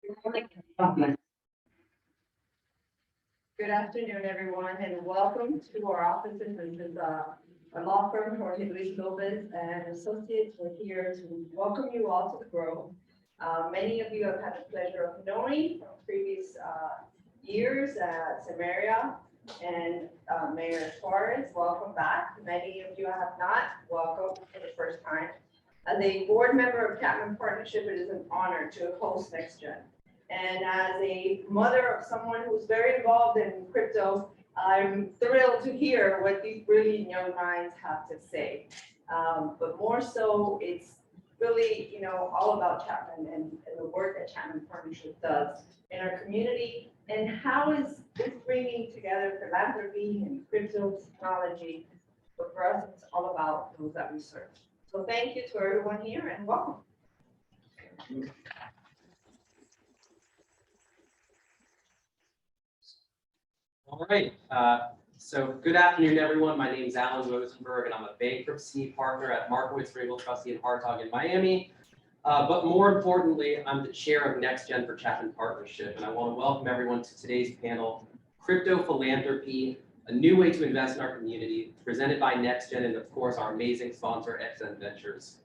Good afternoon, everyone, and welcome to our offices. This is a law firm, Nabeel Ishoof and Associates. We're here to welcome you all to the Grove. Many of you have had the pleasure of knowing from previous years at Symeria and Mayor Suarez. Welcome back. Many of you have not. Welcome for the first time. As a board member of Chapman Partnership, it is an honor to host NextGen. And as a mother of someone who's very involved in crypto, I'm thrilled to hear what these brilliant young minds have to say. But more so, it's really, all about Chapman and the work that Chapman Partnership does in our community, and how is this bringing together philanthropy and crypto technology. But for us, it's all about those that we serve. So thank you to everyone here and welcome. All right, so good afternoon, everyone. My name is Alan Rosenberg, and I'm a bankruptcy partner at Markowitz Ringel Trustee and Hartog in Miami. But more importantly, I'm the chair of NextGen for Chapman Partnership, and I want to welcome everyone to today's panel, Crypto-Philanthropy, a new way to invest in our community, presented by NextGen and, of course, our amazing sponsor, XN Ventures.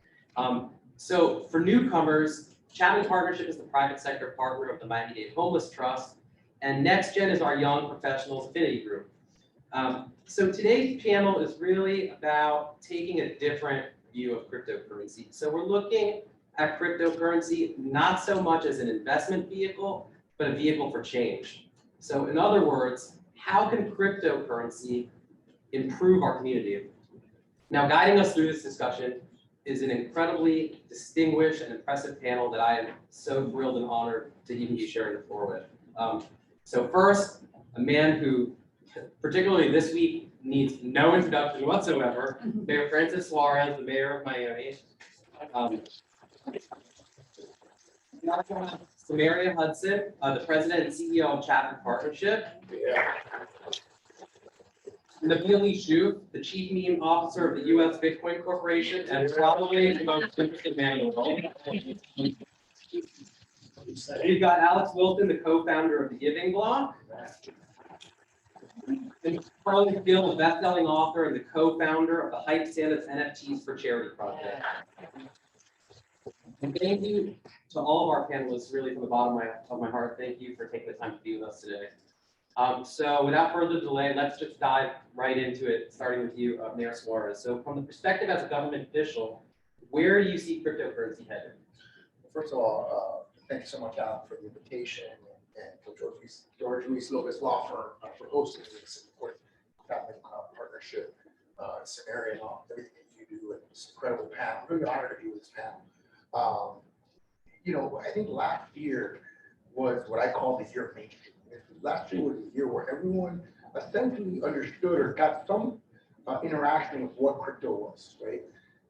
So for newcomers, Chapman Partnership is the private sector partner of the Miami-Dade Homeless Trust, and NextGen is our Young Professionals Affinity Group. So today's panel is really about taking a different view of cryptocurrency. So we're looking at cryptocurrency not so much as an investment vehicle, but a vehicle for change. So in other words, how can cryptocurrency improve our community? Now, guiding us through this discussion is an incredibly distinguished and impressive panel that I am so thrilled and honored to even be sharing the floor with. So first, a man who, particularly this week, needs no introduction whatsoever, Mayor Francis Suarez, the mayor of Miami. Symeria Hudson, the president and CEO of Chapman Partnership. Nabeel Ishoof, the chief meme officer of the U.S. Bitcoin Corporation, and probably the most interesting man in the world. We've got Alex Wilson, the co-founder of the Giving Blog. And Carly Gill, the best-selling author and the co-founder of the Hype Santa's NFTs for Charity project. And thank you to all of our panelists, really from the bottom of my heart. Thank you for taking the time to be with us today. So without further delay, let's just dive right into it, starting with you, Mayor Suarez. So from the perspective as a government official, where do you see cryptocurrency headed? First of all, thank you so much, Alan, for the invitation, and for George Luis Lopez Law Firm for hosting this important Chapman Partnership, Symeria, and everything that you do, and this incredible panel. I'm really honored to be with this panel. I think last year was what I call the year of mainstream. Last year was a year where everyone essentially understood or got some interaction with what crypto was, right?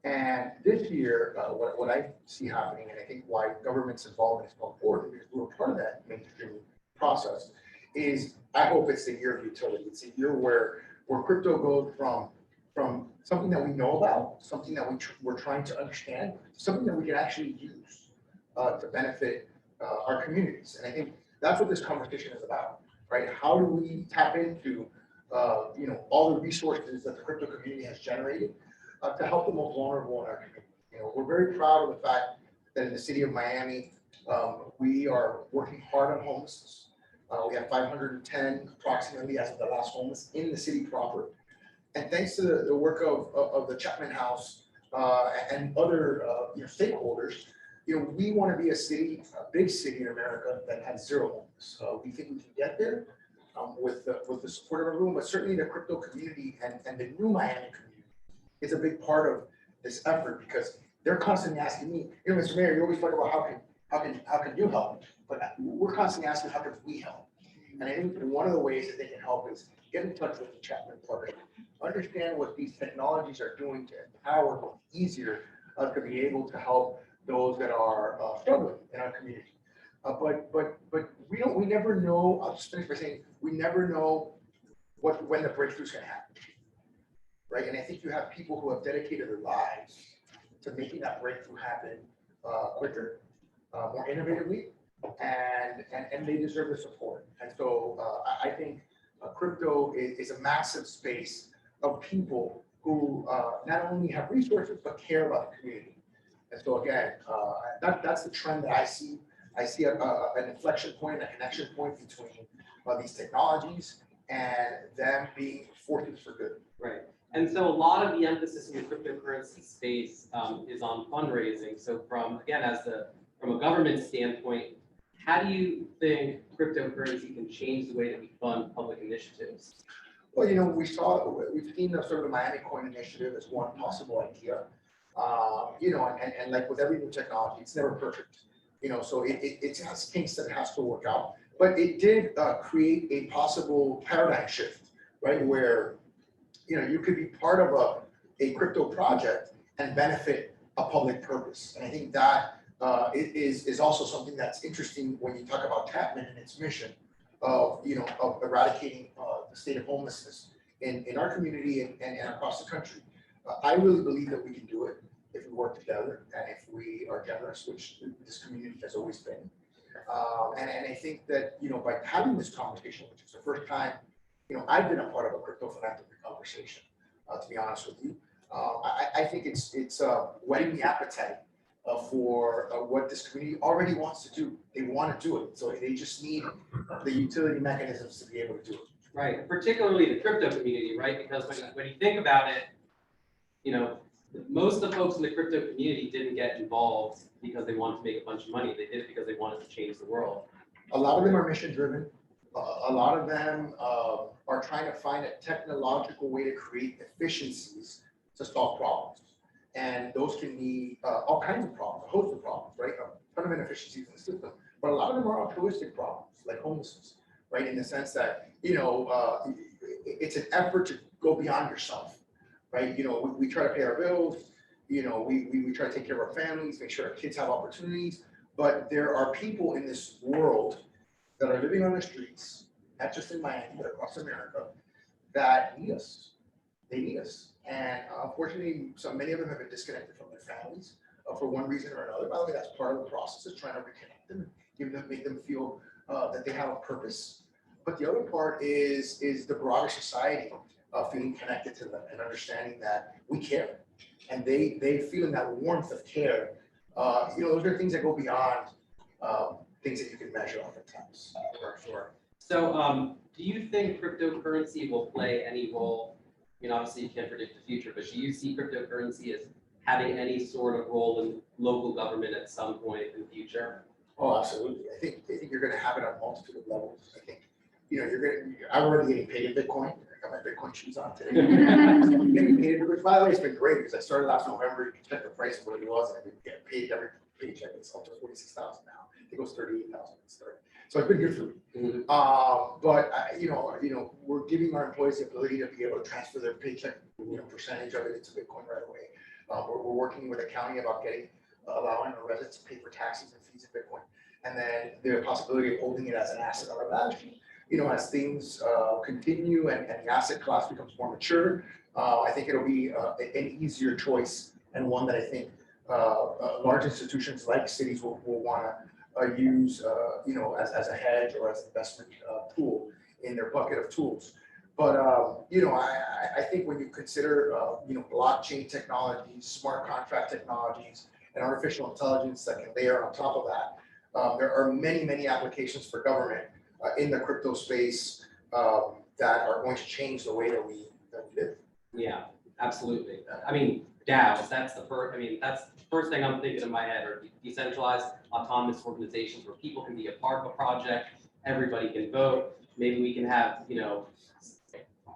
And this year, what I see happening, and I think why government's involvement is so important, because we're part of that mainstream process, is I hope it's the year of utility. It's a year where crypto goes from something that we know about, something that we're trying to understand, something that we can actually use to benefit our communities. And I think that's what this conversation is about, right? How do we tap into all the resources that the crypto community has generated to help the most vulnerable in our community? We're very proud of the fact that in the city of Miami, we are working hard on homelessness. We have 510 approximately as of the last homeless in the city proper. And thanks to the work of the Chapman House and other stakeholders, we want to be a city, a big city in America that has zero homeless. We think we can get there with the support of everyone, but certainly the crypto community and the new Miami community is a big part of this effort, because they're constantly asking me, Mr. Mayor, you always talk about how can you help, but we're constantly asking how can we help. And I think one of the ways that they can help is get in touch with the Chapman Partnership, understand what these technologies are doing to empower easier to be able to help those that are struggling in our community. But we never know. I'll just finish by saying we never know when the breakthrough is going to happen, right? And I think you have people who have dedicated their lives to making that breakthrough happen quicker, more innovatively, and and they deserve the support. And so I think crypto is a massive space of people who not only have resources, but care about the community. And so again, that's the trend that I see. I see an inflection point, a connection point between these technologies and them being forces for good. Right. And so a lot of the emphasis in the cryptocurrency space is on fundraising. So from a government standpoint, how do you think cryptocurrency can change the way that we fund public initiatives? Well, we've seen the sort of the Miami Coin Initiative as one possible idea. And like with every new technology, it's never perfect. So it has things that it has to work out. But it did create a possible paradigm shift, right? Where, you could be part of a crypto project and benefit a public purpose. And I think that is also something that's interesting when you talk about Chapman and its mission of eradicating the state of homelessness in our community and across the country. I really believe that we can do it if we work together and if we are generous, which this community has always been. And I think that, by having this conversation, which is the first time, I've been a part of a crypto-philanthropy conversation, to be honest with you. I think it's whetting the appetite for what this community already wants to do. They want to do it. So they just need the utility mechanisms to be able to do it. Right, particularly the crypto community, right? Because when you think about it, most of the folks in the crypto community didn't get involved because they wanted to make a bunch of money. They did it because they wanted to change the world. A lot of them are mission driven. A lot of them are trying to find a technological way to create efficiencies to solve problems. And those can be all kinds of problems, a host of problems, right? A ton of inefficiencies in the system. But a lot of them are altruistic problems, like homelessness, right? In the sense that, it's an effort to go beyond yourself, right? We try to pay our bills, we try to take care of our families, make sure our kids have opportunities. But there are people in this world that are living on the streets, not just in Miami, but across America, that need us. They need us. And unfortunately, many of them have been disconnected from their families for one reason or another. By the way, that's part of the process, is trying to reconnect them and make them feel that they have a purpose. But the other part is the broader society feeling connected to them and understanding that we care. And they feel that warmth of care. Those are things that go beyond things that you can measure oftentimes. Sure. So do you think cryptocurrency will play any role? Obviously you can't predict the future, but do you see cryptocurrency as having any sort of role in local government at some point in the future? Oh, absolutely. I think you're going to have it on a multitude of levels. I think, I'm already getting paid in Bitcoin. I got my Bitcoin shoes on today. I'm getting paid, which by the way, it's been great because I started last November. You can check the price of what it was, and I've been getting paid every paycheck. It's up to 46,000 now. I think it was 38,000 at the start. So it's been good for me. Mm-hmm. But we're giving our employees the ability to be able to transfer their paycheck, percentage of it into Bitcoin right away. We're working with the county about allowing our residents to pay for taxes and fees in Bitcoin, and then the possibility of holding it as an asset on our balance sheet. As things continue and the asset class becomes more mature, I think it'll be an easier choice, and one that I think large institutions like cities will want to use, as a hedge or as an investment tool in their bucket of tools. But I think when you consider blockchain technologies, smart contract technologies, and artificial intelligence that can layer on top of that, there are many applications for government in the crypto space that are going to change the way that we live. Yeah, absolutely. I mean, DAOs, that's the first thing I'm thinking in my head, are decentralized autonomous organizations where people can be a part of a project, everybody can vote. Maybe we can have,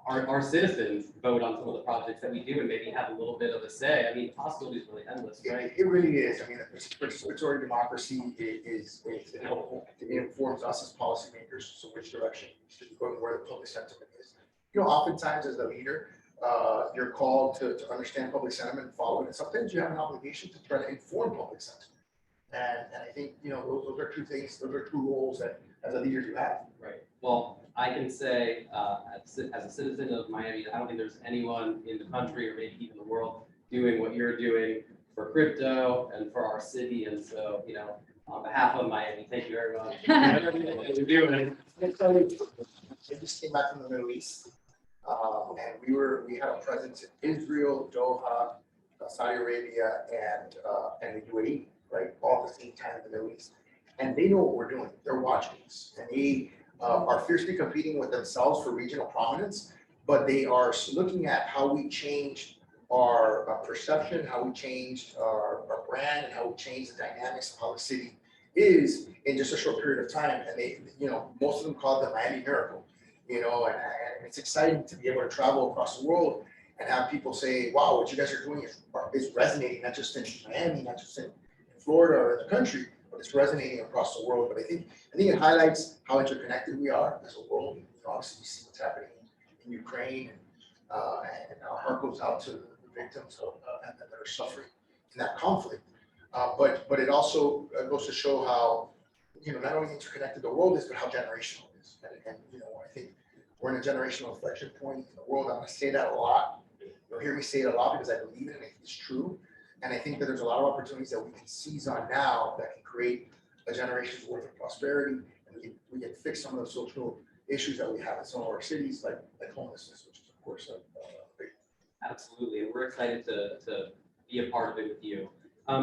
our citizens vote on some of the projects that we do and maybe have a little bit of a say. I mean, possibilities really endless, right? It really is. I mean, participatory democracy is helpful. It informs us as policymakers, so which direction should be going, where the public sentiment is. Oftentimes as a leader, you're called to understand public sentiment and follow it. And sometimes you have an obligation to try to inform public sentiment. And I think, those are two things, those are two roles that as a leader you have. Right. Well, I can say, as a citizen of Miami, I don't think there's anyone in the country or maybe even the world doing what you're doing for crypto and for our city. And so, On behalf of Miami, thank you very much. You're doing it. I just came back from the Middle East, and we had a presence in Israel, Doha, Saudi Arabia, and the UAE, right? All at the same time in the Middle East. And they know what we're doing. They're watching us, and they are fiercely competing with themselves for regional prominence, but they are looking at how we changed our perception, how we changed our brand, and how we changed the dynamics of how the city is in just a short period of time. And they, most of them call it the Miami Miracle, and it's exciting to be able to travel across the world and have people say, wow, what you guys are doing is resonating, not just in Miami, not just in Florida or in the country, but it's resonating across the world. But I think it highlights how interconnected we are as a world. Obviously, we see what's happening in Ukraine, and our heart goes out to the victims that are suffering in that conflict. But it also goes to show how, not only interconnected the world is, but how generational it is. And I think we're in a generational inflection point in the world. I'm going to say that a lot. You'll hear me say it a lot because I believe it and I think it's true. And I think that there's a lot of opportunities that we can seize on now that can create a generation's worth of prosperity. And we can fix some of the social issues that we have in some of our cities, like homelessness, which is, of course, a big. Absolutely, and we're excited to be a part of it with you.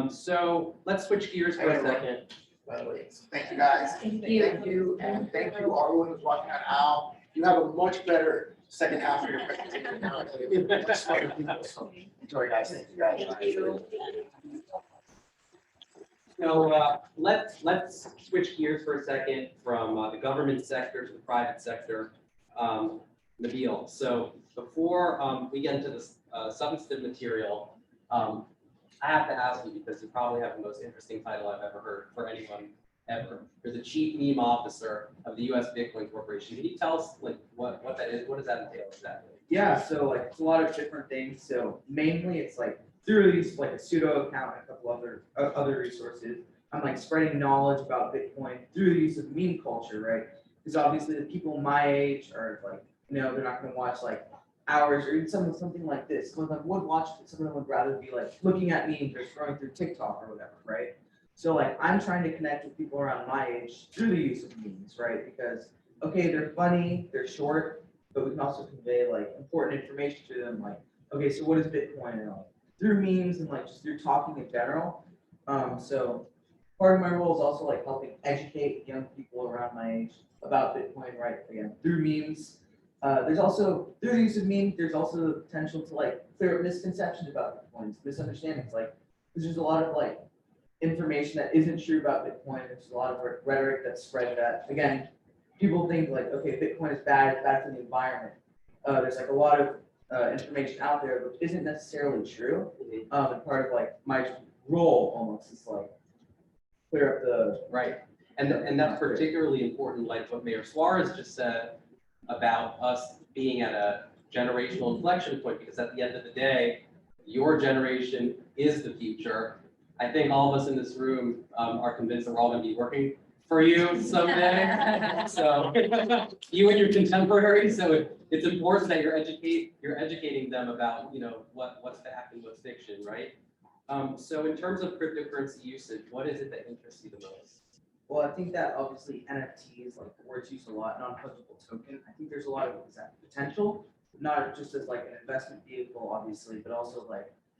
So let's switch gears for a second. By the way, thank you guys. Thank you. Thank you, and thank you everyone who's watching on now. You have a much better second half of your presentation now. Much smarter people, so enjoy, guys. Thank you, guys. Thank you. So let's switch gears for a second from the government sector to the private sector. Nabeel, so before we get into this substantive material, I have to ask you, because you probably have the most interesting title I've ever heard for anyone ever. You're the Chief Meme Officer of the U.S. Bitcoin Corporation. Can you tell us what that is? What does that entail exactly? Yeah, so it's a lot of different things. So mainly it's through these a pseudo account and a couple other resources. I'm spreading knowledge about Bitcoin through the use of meme culture, right? Because obviously the people my age are they're not going to watch hours or even something like this. Some of them would watch it, some of them would rather be looking at memes or scrolling through TikTok or whatever, right? So I'm trying to connect with people around my age through the use of memes, right? Because okay, they're funny, they're short, but we can also convey important information to them. Okay, so what is Bitcoin? And through memes and just through talking in general. So part of my role is also helping educate young people around my age about Bitcoin, right? Again, through memes. There's also, through the use of memes, there's also the potential to clear up misconceptions about Bitcoins, misunderstandings. There's just a lot of information that isn't true about Bitcoin. There's a lot of rhetoric that's spread that, again, people think okay, Bitcoin is bad, it's bad for the environment. There's a lot of information out there which isn't necessarily true. And part of my role almost is clear up the right. And that's particularly important, like what Mayor Suarez just said about us being at a generational inflection point, because at the end of the day, your generation is the future. I think all of us in this room are convinced that we're all going to be working for you someday. So you and your contemporaries. So it's important that you're educating them about what's fact and what's fiction, right? So in terms of cryptocurrency usage, what is it that interests you the most? Well, I think that obviously NFTs, the word's used a lot, non-fungible token. I think there's a lot of potential, not just as an investment vehicle, obviously, but also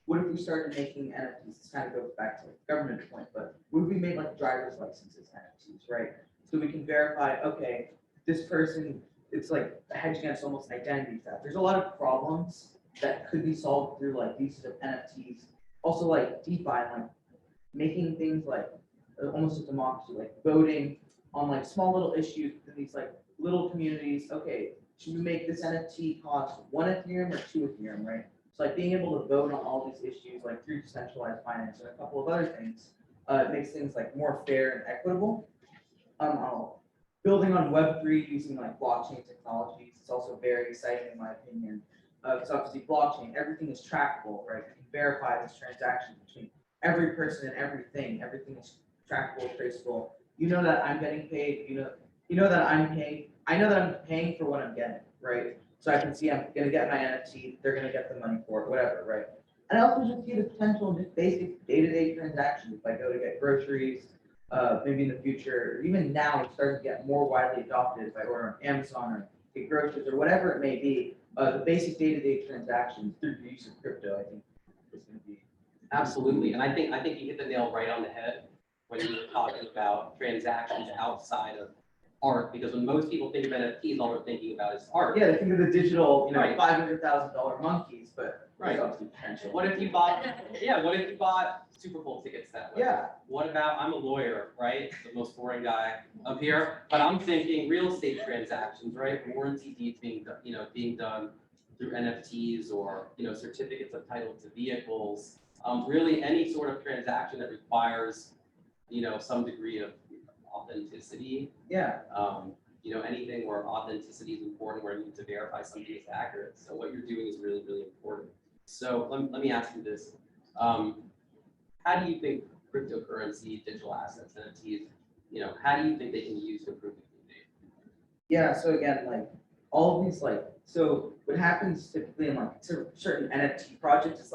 what if we started making NFTs? This kind of goes back to the government point, but what if we made driver's licenses NFTs, right? So we can verify, okay, this person, it's a hedge against almost identity theft. There's a lot of problems that could be solved through the use of NFTs. Also DeFi, making things almost a democracy, voting on small little issues in these little communities. Okay, should we make this NFT cost 1 Ethereum or 2 Ethereum, right? So being able to vote on all these issues through decentralized finance and a couple of other things, it makes things more fair and equitable. Building on Web3 using blockchain technologies, it's also very exciting in my opinion. Because obviously blockchain, everything is trackable, right? You can verify this transaction between every person and everything. Everything is trackable, traceable. You know that I'm getting paid. You know that I'm paid. I know that I'm paying for what I'm getting, right? So I can see I'm going to get my NFT. They're going to get the money for it, whatever, right? And I also just see the potential in just basic day-to-day transactions. If I go to get groceries, maybe in the future, or even now, it's starting to get more widely adopted if I order on Amazon or get groceries or whatever it may be. The basic day-to-day transactions through the use of crypto, I think, is going to be. Absolutely, and I think you hit the nail right on the head when you were talking about transactions outside of art, because when most people think of NFTs, all they're thinking about is art. Yeah, they think of the digital, Right. $500,000 monkeys, but Right. there's obviously potential. What if you bought Super Bowl tickets that way? Yeah. What about, I'm a lawyer, right? The most boring guy up here, but I'm thinking real estate transactions, right? Warranty deeds being done through NFTs or, certificates of title to vehicles. Really any sort of transaction that requires, some degree of authenticity. Yeah. Anything where authenticity is important, where you need to verify something is accurate. So what you're doing is really, really important. So let me ask you this. How do you think cryptocurrency, digital assets, NFTs, how do you think they can be used to improve the community? Yeah, so again, all of these, so what happens typically in certain NFT projects is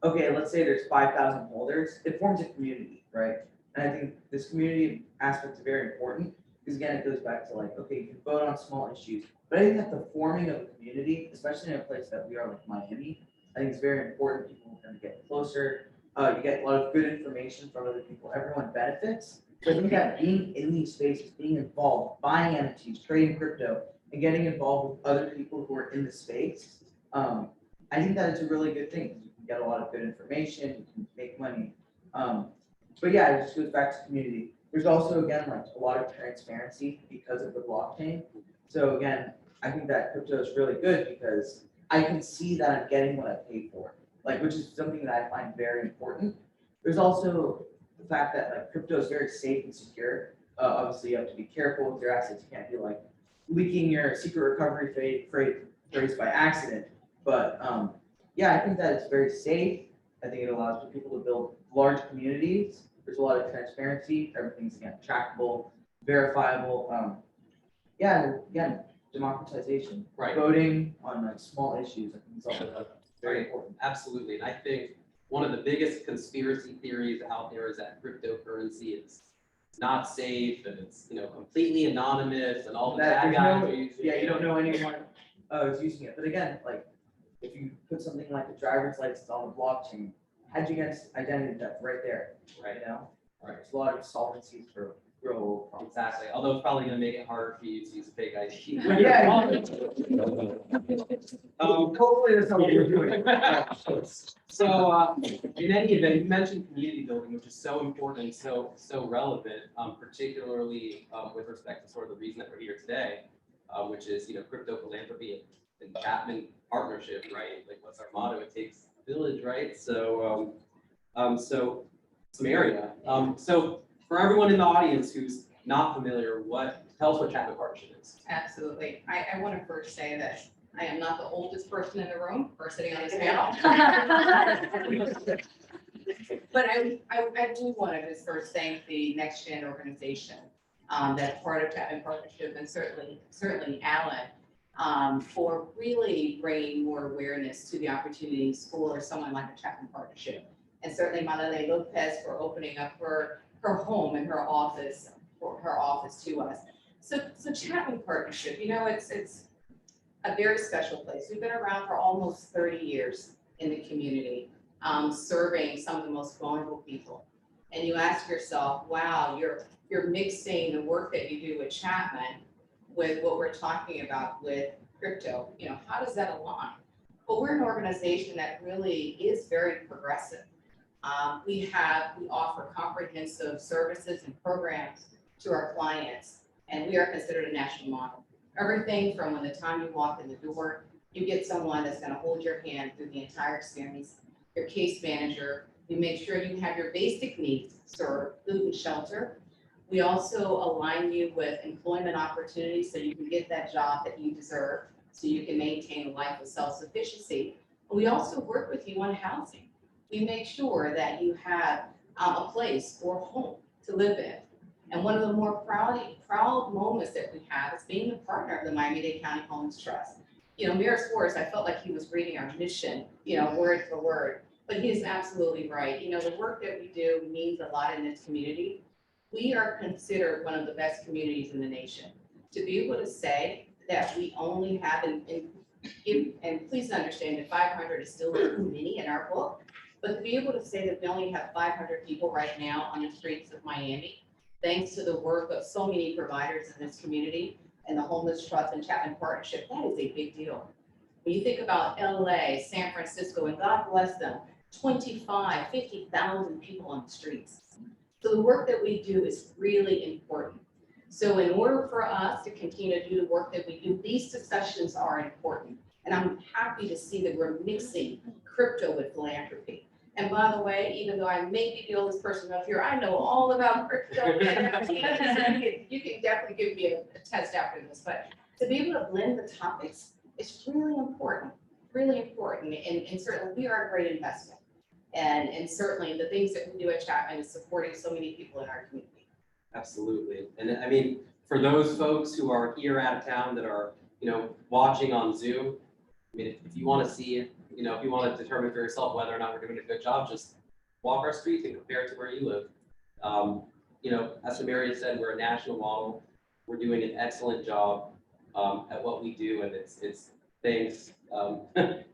okay, let's say there's 5,000 holders, it forms a community, right? And I think this community aspect is very important because again, it goes back to okay, you can vote on small issues, but I think that the forming of a community, especially in a place that we are like Miami, I think it's very important. People are going to get closer. You get a lot of good information from other people. Everyone benefits. So I think that being in these spaces, being involved, buying NFTs, trading crypto, and getting involved with other people who are in the space, I think that it's a really good thing because you can get a lot of good information, you can make money. But yeah, it just goes back to community. There's also, again, a lot of transparency because of the blockchain. So again, I think that crypto is really good because I can see that I'm getting what I paid for, which is something that I find very important. There's also the fact that crypto is very safe and secure. Obviously, you have to be careful with your assets. You can't be leaking your secret recovery phrase by accident. But yeah, I think that it's very safe. I think it allows for people to build large communities. There's a lot of transparency. Everything's again trackable, verifiable. Yeah, and again, democratization. Right. Voting on small issues. I think it's also very important. Absolutely, and I think one of the biggest conspiracy theories out there is that cryptocurrency is not safe and it's completely anonymous and all the bad guys are using it. Yeah, you don't know anyone who's using it. But again, if you put something like a driver's license on the blockchain, how'd you get identity theft right there? Right. Right. There's a lot of solvencies for real world problems. Exactly. Although it's probably going to make it harder for you to use a fake ID. Yeah. Hopefully that's not what we're doing. So in any event, you mentioned community building, which is so important and so relevant, particularly with respect to sort of the reason that we're here today, which is Crypto-Philanthropy and Chapman Partnership, right? What's our motto? It takes a village, right? So so Symeria. So for everyone in the audience who's not familiar, tell us what Chapman Partnership is. Absolutely. I want to first say that I am not the oldest person in the room or sitting on this panel. But I do want to just first thank the NextGen organization that's part of Chapman Partnership, and certainly Alan for really bringing more awareness to the opportunities for someone like a Chapman Partnership. And certainly Malele Lopez for opening up her home and her office to us. So Chapman Partnership, it's a very special place. We've been around for almost 30 years in the community, serving some of the most vulnerable people. And you ask yourself, wow, you're mixing the work that you do with Chapman with what we're talking about with crypto. How does that align? Well, we're an organization that really is very progressive. We offer comprehensive services and programs to our clients, and we are considered a national model. Everything from when the time you walk in the door, you get someone that's going to hold your hand through the entire experience, your case manager. We make sure you have your basic needs served, food and shelter. We also align you with employment opportunities so you can get that job that you deserve, so you can maintain a life of self-sufficiency. We also work with you on housing. We make sure that you have a place or home to live in. And one of the more proud moments that we have is being a partner of the Miami-Dade County Homes Trust. Mayor Suarez, I felt like he was reading our mission, word for word, but he is absolutely right. The work that we do means a lot in this community. we are considered one of the best communities in the nation. To be able to say that we only have, and please understand that 500 is still too many in our book, but to be able to say that we only have 500 people right now on the streets of Miami, thanks to the work of so many providers in this community and the Homeless Trust and Chapman Partnership, that is a big deal. When you think about LA, San Francisco, and God bless them, 25, 50,000 people on the streets. So the work that we do is really important. So in order for us to continue to do the work that we do, these discussions are important. And I'm happy to see that we're mixing crypto with philanthropy. And by the way, even though I may be the oldest person up here, I know all about crypto. You can definitely give me a test after this, but to be able to blend the topics is really important, really important. And certainly we are a great investment. And certainly the things that we do at Chapman is supporting so many people in our community. Absolutely. And I mean, for those folks who are here out of town that are, watching on Zoom, I mean, if you want to see, if you want to determine for yourself whether or not we're doing a good job, just walk our streets and compare it to where you live. As Symeria said, we're a national model. We're doing an excellent job at what we do, and it's thanks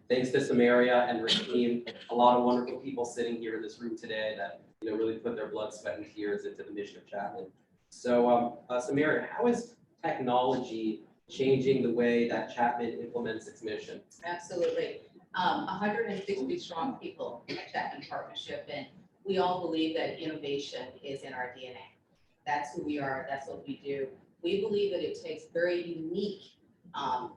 thanks to Symeria and her team, a lot of wonderful people sitting here in this room today that really put their blood, sweat, and tears into the mission of Chapman. So, Symeria, how is technology changing the way that Chapman implements its mission? Absolutely. 160 strong people at Chapman Partnership, and we all believe that innovation is in our DNA. That's who we are. That's what we do. We believe that it takes very unique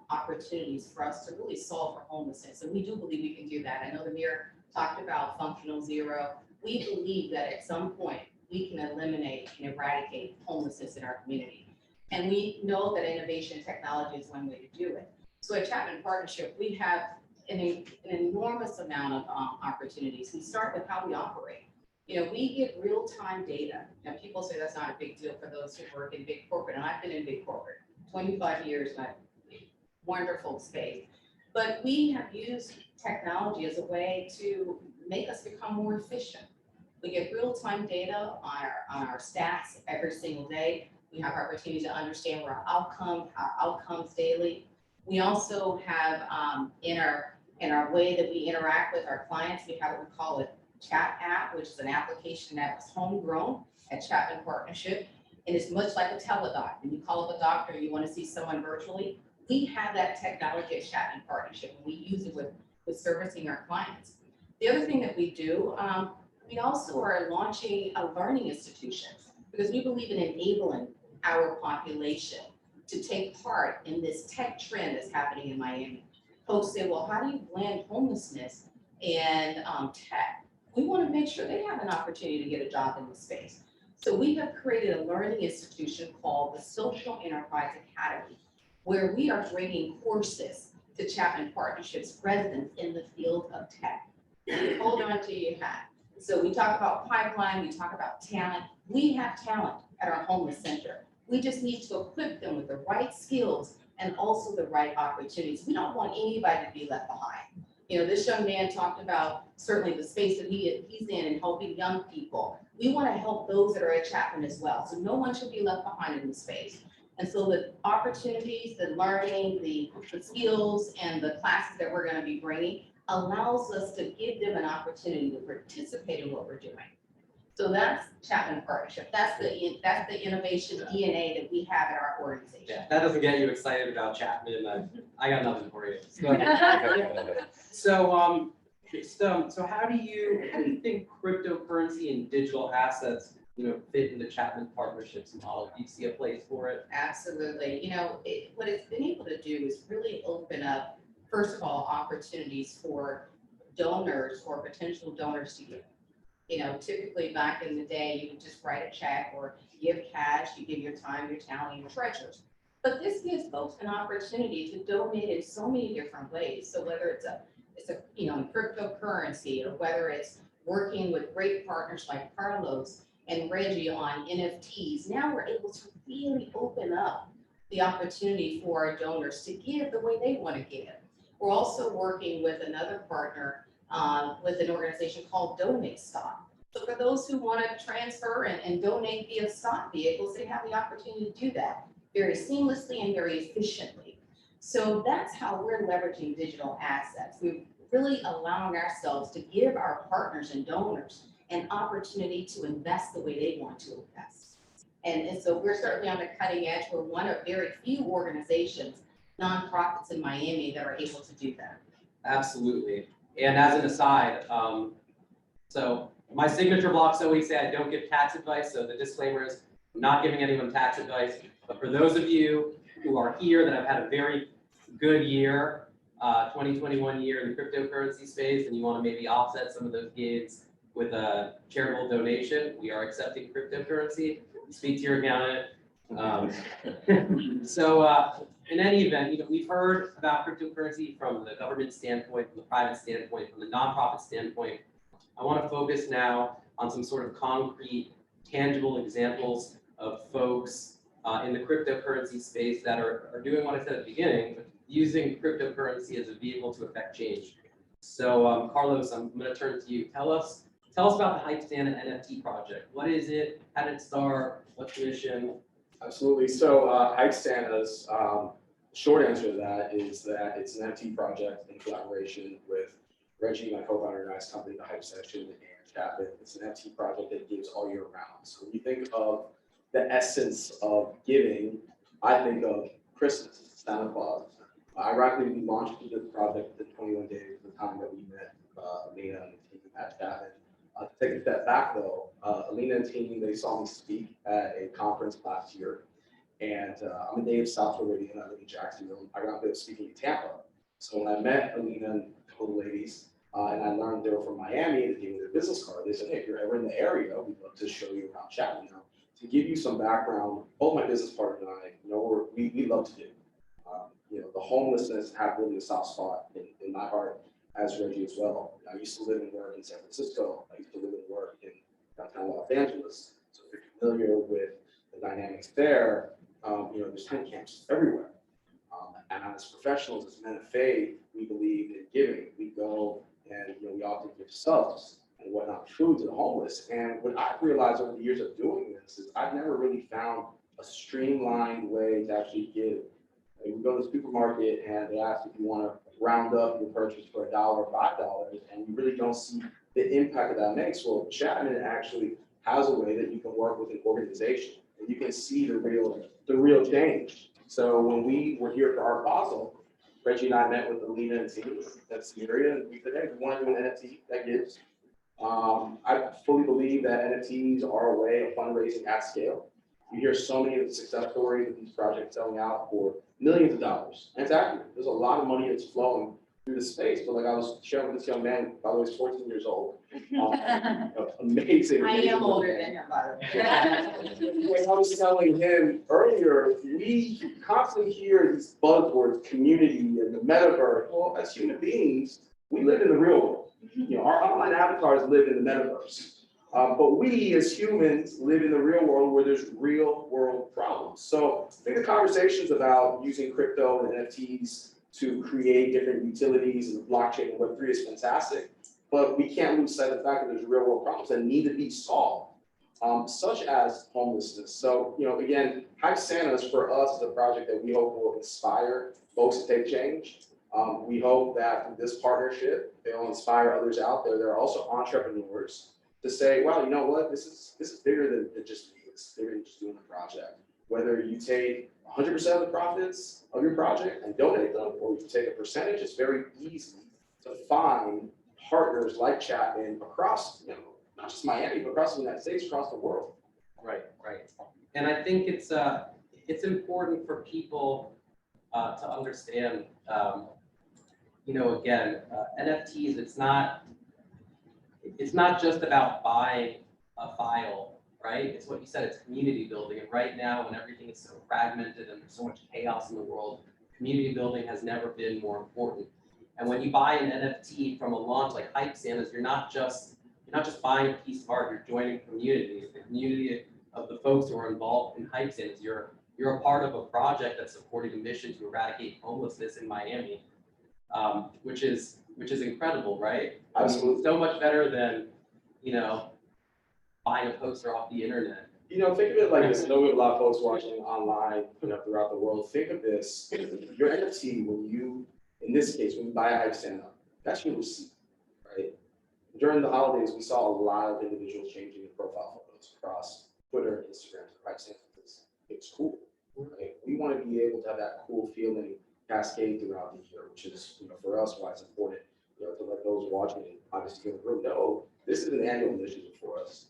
opportunities for us to really solve for homelessness, and we do believe we can do that. I know the mayor talked about functional zero. We believe that at some point we can eliminate and eradicate homelessness in our community, and we know that innovation technology is one way to do it. So at Chapman Partnership, we have an enormous amount of opportunities. We start with how we operate. We get real-time data. Now, people say that's not a big deal for those who work in big corporate, and I've been in big corporate 25 years, and wonderful space. But we have used technology as a way to make us become more efficient. We get real-time data on our stats every single day. We have opportunities to understand our outcomes daily. We also have in our way that we interact with our clients, we have what we call a chat app, which is an application that was homegrown at Chapman Partnership. And it's much like a teledoc. When you call up a doctor and you want to see someone virtually, we have that technology at Chapman Partnership, and we use it with servicing our clients. The other thing that we do, we also are launching a learning institution because we believe in enabling our population to take part in this tech trend that's happening in Miami. Folks say, well, how do you blend homelessness and tech? We want to make sure they have an opportunity to get a job in this space. So we have created a learning institution called the Social Enterprise Academy, where we are bringing courses to Chapman Partnership's residents in the field of tech. Hold on to your hat. So we talk about pipeline, we talk about talent. We have talent at our homeless center. We just need to equip them with the right skills and also the right opportunities. We don't want anybody to be left behind. This young man talked about certainly the space that he's in and helping young people. We want to help those that are at Chapman as well. So no one should be left behind in the space. And so the opportunities, the learning, the skills, and the classes that we're going to be bringing allows us to give them an opportunity to participate in what we're doing. So that's Chapman Partnership. That's the innovation DNA that we have in our organization. Yeah, that doesn't get you excited about Chapman. I got nothing for you. So how do you think cryptocurrency and digital assets fit into Chapman Partnership's model? Do you see a place for it? Absolutely. What it's been able to do is really open up, first of all, opportunities for donors or potential donors to give. Typically back in the day, you would just write a check or give cash, you give your time, your talent, and your treasures. But this gives folks an opportunity to donate in so many different ways. So whether it's a cryptocurrency, or whether it's working with great partners like Carlos and Reggie on NFTs, now we're able to really open up the opportunity for our donors to give the way they want to give. We're also working with another partner with an organization called Donate Stock. So for those who want to transfer and donate via stock vehicles, they have the opportunity to do that very seamlessly and very efficiently. So that's how we're leveraging digital assets. We're really allowing ourselves to give our partners and donors an opportunity to invest the way they want to invest. And so we're certainly on the cutting edge. We're one of very few organizations, nonprofits in Miami, that are able to do that. Absolutely. And as an aside, so my signature blocks always say I don't give tax advice. So the disclaimer is I'm not giving anyone tax advice. But for those of you who are here that have had a very good year, 2021 year in the cryptocurrency space, and you want to maybe offset some of those gains with a charitable donation, we are accepting cryptocurrency. Speak to your accountant. In any event, we've heard about cryptocurrency from the government standpoint, from the private standpoint, from the nonprofit standpoint. I want to focus now on some sort of concrete, tangible examples of folks in the cryptocurrency space that are doing what I said at the beginning, but using cryptocurrency as a vehicle to affect change. So Carlos, I'm going to turn to you. Tell us about the Hype Stand and NFT project. What is it? How did it start? What's the mission? Absolutely. So Hype Stand is, short answer to that is that it's an NFT project in collaboration with Reggie, my co-founder, and I's company, the Hype Section, and Chapman. It's an NFT project that gives all year round. So when you think of the essence of giving, I think of Christmas, Santa Claus. Ironically, we launched this project within 21 days of the time that we met Alina and the team at Chapman. To take a step back though, Alina and team, they saw me speak at a conference last year. And I'm a native South Floridian, I live in Jacksonville. Ironically, I was speaking in Tampa. So when I met Alina and a couple of ladies, and I learned they were from Miami, they gave me their business card. They said, hey, if you're ever in the area, we'd love to show you around Chapman. Now, to give you some background, both my business partner and I, we love to do. The homelessness have really a soft spot in my heart, as Reggie as well. I used to live and work in San Francisco. I used to live and work in downtown Los Angeles. So if you're familiar with the dynamics there, there's tent camps everywhere. And as professionals, as men of faith, we believe in giving. We go and we often give subs and whatnot, food to the homeless. And what I've realized over the years of doing this is I've never really found a streamlined way to actually give. Like we go to the supermarket and they ask if you want to round up your purchase for $1 or $5, and you really don't see the impact that makes. Well, Chapman actually has a way that you can work with an organization and you can see the real change. So when we were here for Art Basel, Reggie and I met with Alina and team at Symeria, and we said, hey, we want to do an NFT that gives. I fully believe that NFTs are a way of fundraising at scale. You hear so many of the success stories of these projects selling out for millions of dollars. And it's accurate. There's a lot of money that's flowing through the space. But like I was sharing with this young man, by the way, he's 14 years old. Amazing. I am older than him, by the way. When I was telling him earlier, we constantly hear these buzzwords, community and the metaverse. Well, as human beings, we live in the real world. Our online avatars live in the metaverse. But we as humans live in the real world where there's real world problems. So I think the conversations about using crypto and NFTs to create different utilities and blockchain and Web3 is fantastic. But we can't lose sight of the fact that there's real world problems that need to be solved, such as homelessness. So, again, Hype Santa's for us is a project that we hope will inspire folks to take change. We hope that through this partnership, they'll inspire others out there. There are also entrepreneurs to say, wow, you know what, this is bigger than just me. It's bigger than just doing the project. Whether you take 100% of the profits of your project and donate them, or you take a percentage, it's very easy to find partners like Chapman across, not just Miami, but across the United States, across the world. Right. And I think it's important for people to understand, again, NFTs, it's not just about buying a file, right? It's what you said, it's community building. And right now, when everything is so fragmented and there's so much chaos in the world, community building has never been more important. And when you buy an NFT from a launch like Hype Santa's, you're not just buying a piece of art, you're joining community. The community of the folks who are involved in Hype Santa's, you're a part of a project that's supporting a mission to eradicate homelessness in Miami, which is incredible, right? Absolutely. So much better than, buying a poster off the internet. You know, think of it like this. I know we have a lot of folks watching online, throughout the world. Think of this, your NFT, when you, in this case, when you buy a hype stand up, that's your receipt, right? During the holidays, we saw a lot of individuals changing their profile photos across Twitter and Instagram to hype stand because it's cool, right? We want to be able to have that cool feeling cascade throughout the year, which is, for us, why it's important, to let those watching and obviously in the room know this is an annual initiative for us.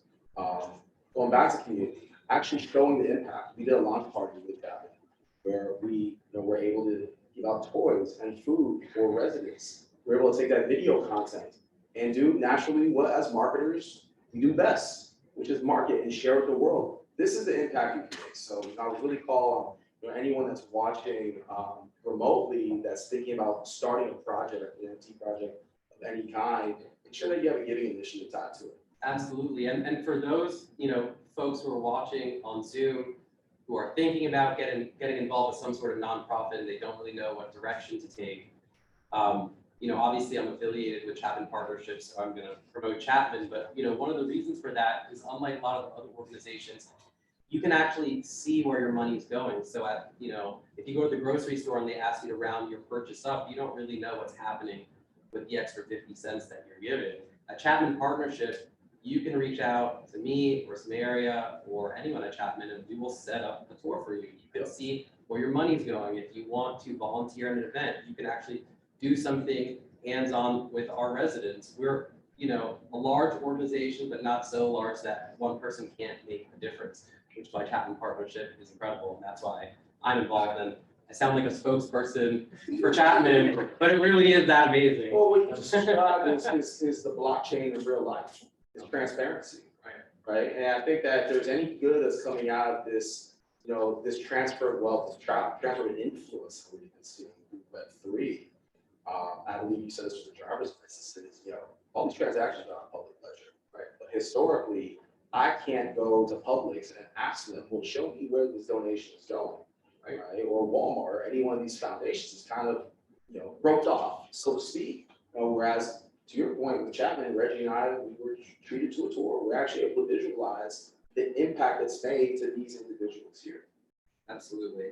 Going back to community, actually showing the impact. We did a launch party with that, where we were able to give out toys and food for residents. We're able to take that video content and do naturally what as marketers we do best, which is market and share with the world. This is the impact you can make. So I would really call anyone that's watching remotely that's thinking about starting a project, an NFT project of any kind, ensure that you have a giving initiative tied to it. Absolutely. And for those, folks who are watching on Zoom, who are thinking about getting involved with some sort of nonprofit and they don't really know what direction to take, obviously I'm affiliated with Chapman Partnership, so I'm going to promote Chapman. But, one of the reasons for that is unlike a lot of other organizations, you can actually see where your money is going. So if you go to the grocery store and they ask you to round your purchase up, you don't really know what's happening with the extra 50 cents that you're giving. At Chapman Partnership, you can reach out to me or Symeria or anyone at Chapman and we will set up a tour for you. You can see where your money's going. If you want to volunteer in an event, you can actually do something hands-on with our residents. We're, a large organization, but not so large that one person can't make a difference, which by Chapman Partnership is incredible. And that's why I'm involved. And I sound like a spokesperson for Chapman, but it really is that amazing. Well, what you described is the blockchain in real life. It's transparency, right? And I think that if there's any good that's coming out of this, this transfer of wealth, this transfer of influence that we've been seeing through Web3. I believe you said this was the driver's license. All these transactions are on public ledger, right? But historically, I can't go to Publix and ask them, well, show me where this donation is going, right? Or Walmart, or any one of these foundations is kind of, roped off, so to speak. Whereas, to your point, with Chapman and Reggie and I, we were treated to a tour. We're actually able to visualize the impact that's made to these individuals here. Absolutely.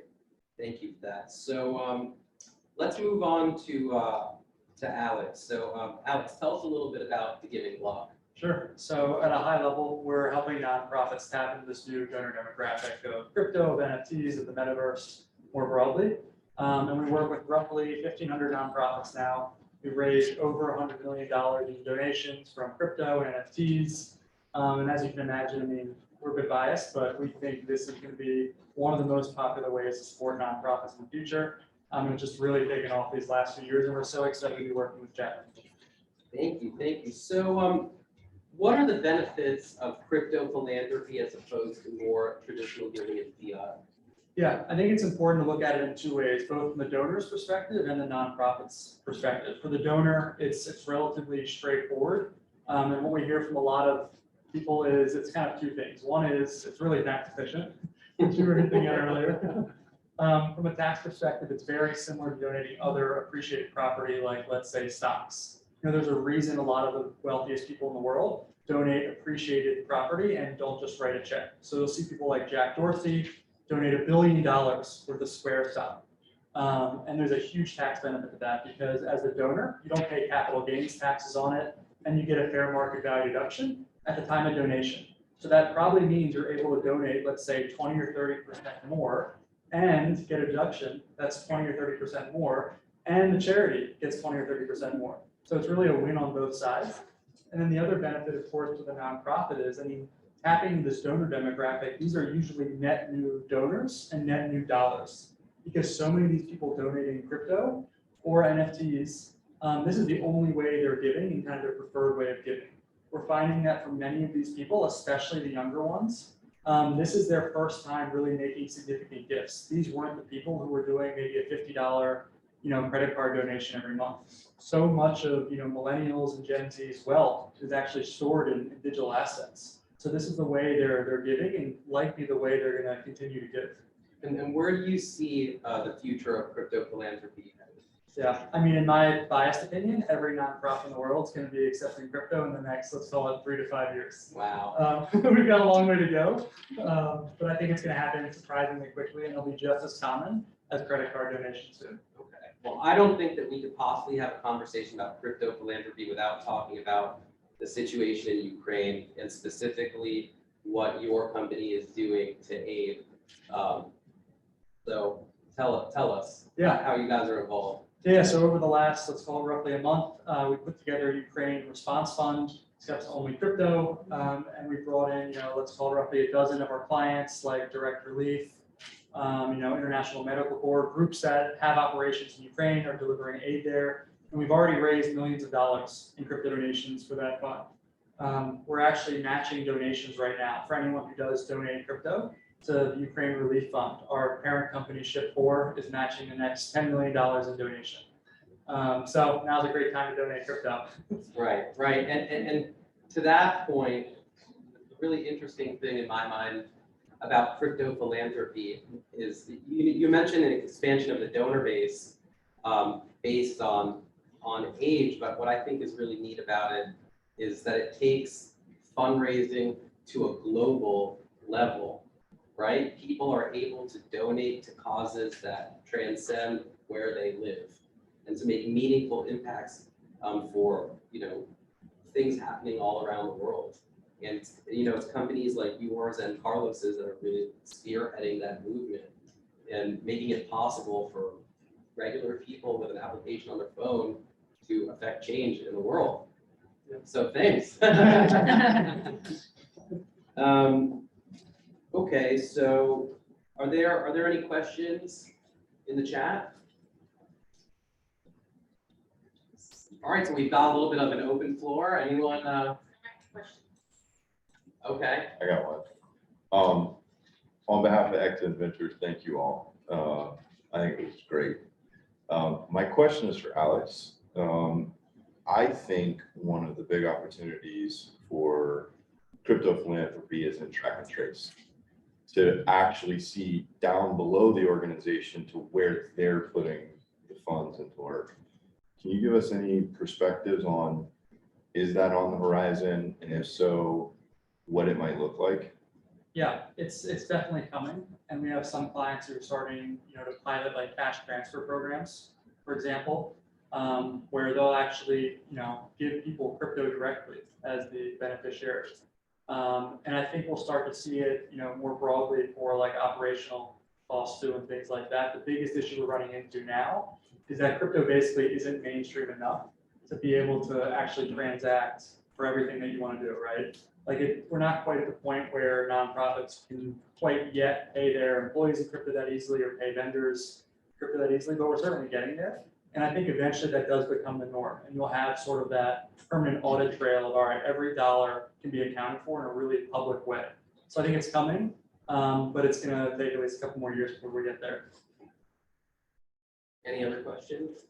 Thank you for that. So let's move on to Alex. So Alex, tell us a little bit about the Giving Block. Sure. So at a high level, we're helping nonprofits tap into this new donor demographic of crypto, of NFTs, of the metaverse more broadly. And we work with roughly 1,500 nonprofits now. We've raised over $100 million in donations from crypto and NFTs. And as you can imagine, we're a bit biased, but we think this is going to be one of the most popular ways to support nonprofits in the future. And it's just really taken off these last few years, and we're so excited to be working with Chapman. Thank you. So what are the benefits of crypto philanthropy as opposed to more traditional giving in fiat? Yeah, I think it's important to look at it in two ways, both from the donor's perspective and the nonprofit's perspective. For the donor, it's relatively straightforward. And what we hear from a lot of people is it's kind of two things. One is it's really tax efficient, which you were hinting at earlier. From a tax perspective, it's very similar to donating other appreciated property, like let's say stocks. There's a reason a lot of the wealthiest people in the world donate appreciated property and don't just write a check. So you'll see people like Jack Dorsey donate $1 billion worth of Square stock. And there's a huge tax benefit to that because as a donor, you don't pay capital gains taxes on it and you get a fair market value deduction at the time of donation. So that probably means you're able to donate, let's say 20 or 30% more and get a deduction that's 20 or 30% more and the charity gets 20 or 30% more. So it's really a win on both sides. And then the other benefit, of course, to the nonprofit is, tapping this donor demographic, these are usually net new donors and net new dollars because so many of these people donating crypto or NFTs, this is the only way they're giving and kind of their preferred way of giving. We're finding that for many of these people, especially the younger ones, this is their first time really making significant gifts. These weren't the people who were doing maybe a $50 credit card donation every month. So much of millennials and Gen Z's wealth is actually stored in digital assets. So this is the way they're giving and likely the way they're going to continue to give. And where do you see the future of crypto philanthropy? Yeah, I mean, in my biased opinion, every nonprofit in the world is going to be accepting crypto in the next, let's call it 3 to 5 years. Wow. We've got a long way to go, but I think it's going to happen surprisingly quickly, and it'll be just as common as credit card donations soon. Okay. Well, I don't think that we could possibly have a conversation about crypto philanthropy without talking about the situation in Ukraine and specifically what your company is doing to aid. So tell us Yeah. how you guys are involved. Yeah, so over the last, let's call it roughly a month, we put together a Ukraine response fund, accepts only crypto, and we brought in, let's call it roughly a dozen of our clients, like Direct Relief, International Medical Corps, groups that have operations in Ukraine are delivering aid there. And we've already raised millions of dollars in crypto donations for that fund. We're actually matching donations right now for anyone who does donate crypto to the Ukraine Relief Fund. Our parent company, Ship4, is matching the next $10 million in donation. So now's a great time to donate crypto. Right. And to that point, the really interesting thing in my mind about crypto philanthropy is you mentioned an expansion of the donor base based on age, but what I think is really neat about it is that it takes fundraising to a global level, right? People are able to donate to causes that transcend where they live and to make meaningful impacts for, things happening all around the world. And, it's companies like yours and Carlos's that are really spearheading that movement and making it possible for regular people with an application on their phone to affect change in the world. So thanks. Okay, so are there any questions in the chat? All right, so we've got a little bit of an open floor. Anyone? Okay. I got one. On behalf of Exit Ventures, thank you all. I think it was great. My question is for Alex. I think one of the big opportunities for crypto philanthropy is in track and trace, to actually see down below the organization to where they're putting the funds into work. Can you give us any perspectives on, is that on the horizon? And if so, what it might look like? Yeah, it's definitely coming. And we have some clients who are starting, to pilot like cash transfer programs, for example, where they'll actually, give people crypto directly as the beneficiaries. And I think we'll start to see it, more broadly for like operational costs too and things like that. The biggest issue we're running into now is that crypto basically isn't mainstream enough to be able to actually transact for everything that you want to do, right? Like we're not quite at the point where nonprofits can quite yet pay their employees in crypto that easily or pay vendors crypto that easily, but we're certainly getting there. And I think eventually that does become the norm, and you'll have sort of that permanent audit trail of, all right, every dollar can be accounted for in a really public way. So I think it's coming, but it's going to take at least a couple more years before we get there. Any other questions?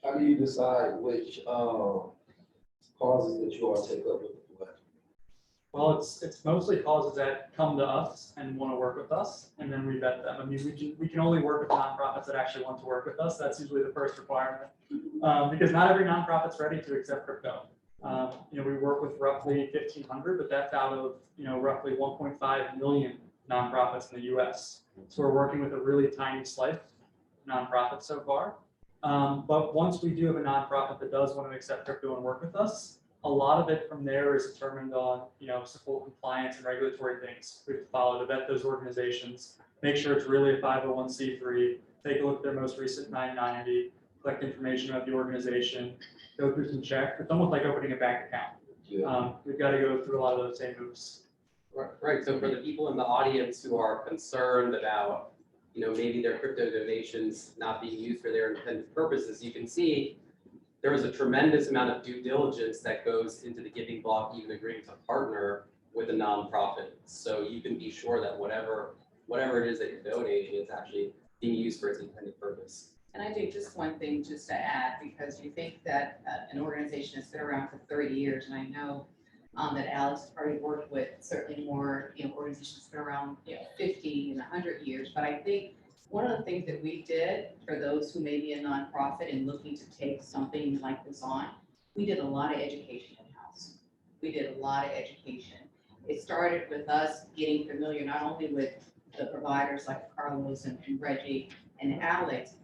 How do you decide which causes that you all take up with the pledge? Well, it's mostly causes that come to us and want to work with us, and then we vet them. I mean, we can only work with nonprofits that actually want to work with us. That's usually the first requirement, because not every nonprofit's ready to accept crypto. We work with roughly 1,500, but that's out of roughly 1.5 million nonprofits in the U.S. So we're working with a really tiny slice of nonprofits so far. But once we do have a nonprofit that does want to accept crypto and work with us, a lot of it from there is determined on, simple compliance and regulatory things we have to follow to vet those organizations, make sure it's really a 501c3, take a look at their most recent 990, collect information about the organization, go through some checks. It's almost like opening a bank account. Yeah. We've got to go through a lot of those same moves. Right. So for the people in the audience who are concerned about, maybe their crypto donations not being used for their intended purposes, you can see there is a tremendous amount of due diligence that goes into the giving block, even agreeing to partner with a nonprofit. So you can be sure that whatever it is that you're donating, it's actually being used for its intended purpose. And I think just one thing just to add, because you think that an organization has been around for 30 years, and I know that Alex has probably worked with certainly more organizations that have been around 50 and 100 years, but I think one of the things that we did for those who may be a nonprofit and looking to take something like this on, we did a lot of education in-house. We did a lot of education. It started with us getting familiar not only with the providers like Carlos and Reggie and Alex.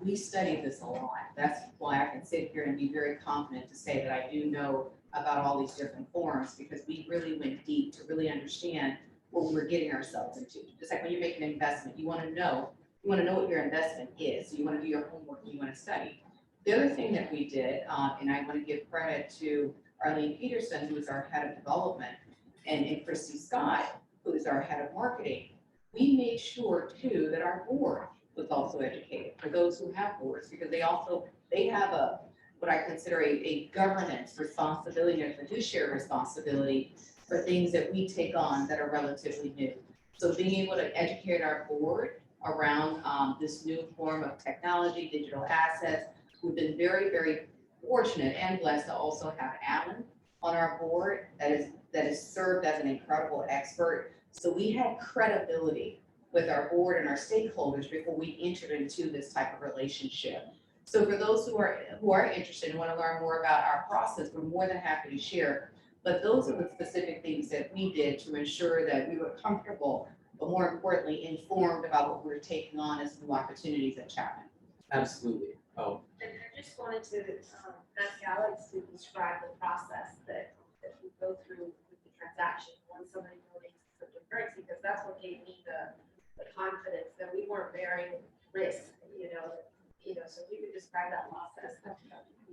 We studied this a lot. That's why I can sit here and be very confident to say that I do know about all these different forms, because we really went deep to really understand what we were getting ourselves into. Just like when you make an investment, you want to know what your investment is. So you want to do your homework, you want to study. The other thing that we did, and I want to give credit to Arlene Peterson, who is our head of development, and Christy Scott, who is our head of marketing. We made sure too that our board was also educated, for those who have boards, because they have a, what I consider a governance responsibility and a fiduciary responsibility for things that we take on that are relatively new. So being able to educate our board around this new form of technology, digital assets, we've been very, very fortunate and blessed to also have Alan on our board that has served as an incredible expert. So we had credibility with our board and our stakeholders before we entered into this type of relationship. So for those who are interested and want to learn more about our process, we're more than happy to share. But those are the specific things that we did to ensure that we were comfortable, but more importantly, informed about what we were taking on as new opportunities at Chapman. Absolutely. Oh, And I just wanted to ask Alex to describe the process that we go through with the transaction when somebody donates cryptocurrency, because that's what gave me the confidence that we weren't bearing risk, so if you could describe that process.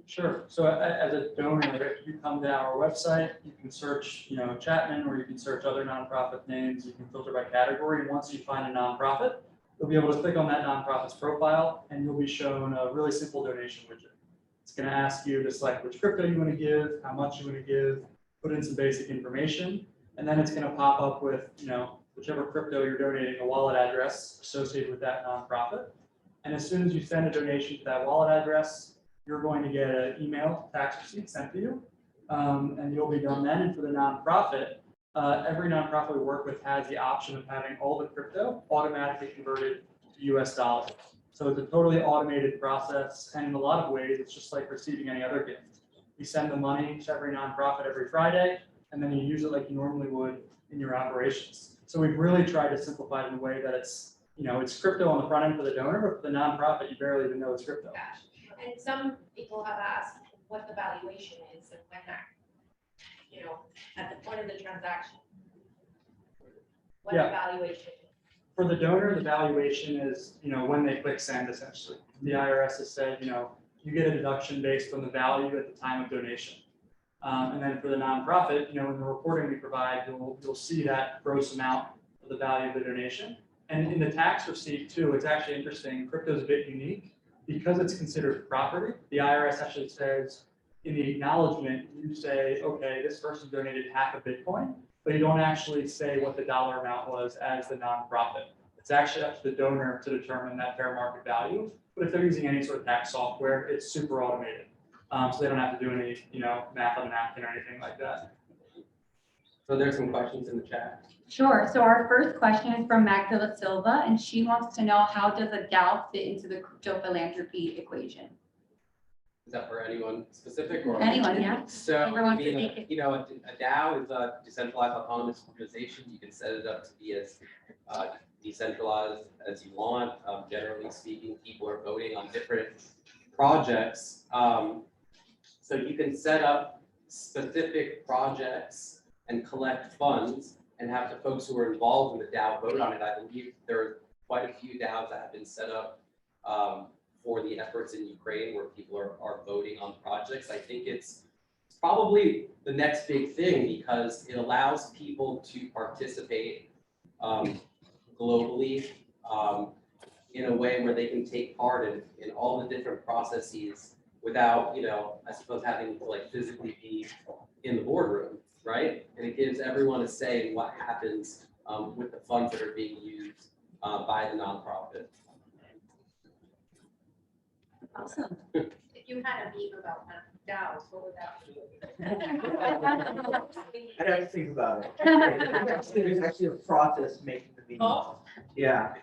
Sure. So as a donor, if you come to our website, you can search, Chapman, or you can search other nonprofit names. You can filter by category. And once you find a nonprofit, you'll be able to click on that nonprofit's profile, and you'll be shown a really simple donation widget. It's going to ask you to select which crypto you want to give, how much you want to give, put in some basic information, and then it's going to pop up with, whichever crypto you're donating, a wallet address associated with that nonprofit. And as soon as you send a donation to that wallet address, you're going to get an email tax receipt sent to you, and you'll be done then. And for the nonprofit, every nonprofit we work with has the option of having all the crypto automatically converted to US dollars. So it's a totally automated process, and in a lot of ways, it's just like receiving any other gift. You send the money to every nonprofit every Friday, and then you use it like you normally would in your operations. So we've really tried to simplify it in a way that it's crypto on the front end for the donor, but for the nonprofit, you barely even know it's crypto. Gosh. And some people have asked what the valuation is and when that, at the point of the transaction. What the valuation is. For the donor, the valuation is, when they click send, essentially. The IRS has said, you get a deduction based on the value at the time of donation. And then for the nonprofit, in the reporting we provide, you'll see that gross amount of the value of the donation. And in the tax receipt too, it's actually interesting. Crypto is a bit unique because it's considered property. The IRS actually says in the acknowledgement, you say, okay, this person donated half a Bitcoin, but you don't actually say what the dollar amount was as the nonprofit. It's actually up to the donor to determine that fair market value. But if they're using any sort of tax software, it's super automated. So they don't have to do any, math on a napkin or anything like that. so there's some questions in the chat. Sure. So our first question is from Magdalena Silva, and she wants to know, how does a DAO fit into the crypto-philanthropy equation? Is that for anyone specific or? Anyone, yeah. So, Everyone I mean, can take it. a DAO is a decentralized autonomous organization. You can set it up to be as decentralized as you want. Generally speaking, people are voting on different projects. So you can set up specific projects and collect funds and have the folks who are involved in the DAO vote on it. I believe there are quite a few DAOs that have been set up for the efforts in Ukraine where people are voting on projects. I think it's probably the next big thing because it allows people to participate globally in a way where they can take part in all the different processes without, I suppose having to like physically be in the boardroom, right? And it gives everyone a say in what happens with the funds that are being used by the nonprofit. Awesome. If you had a meme about DAOs, what would that be? I don't think about it. There's actually a process making the meeting. Oh. Yeah.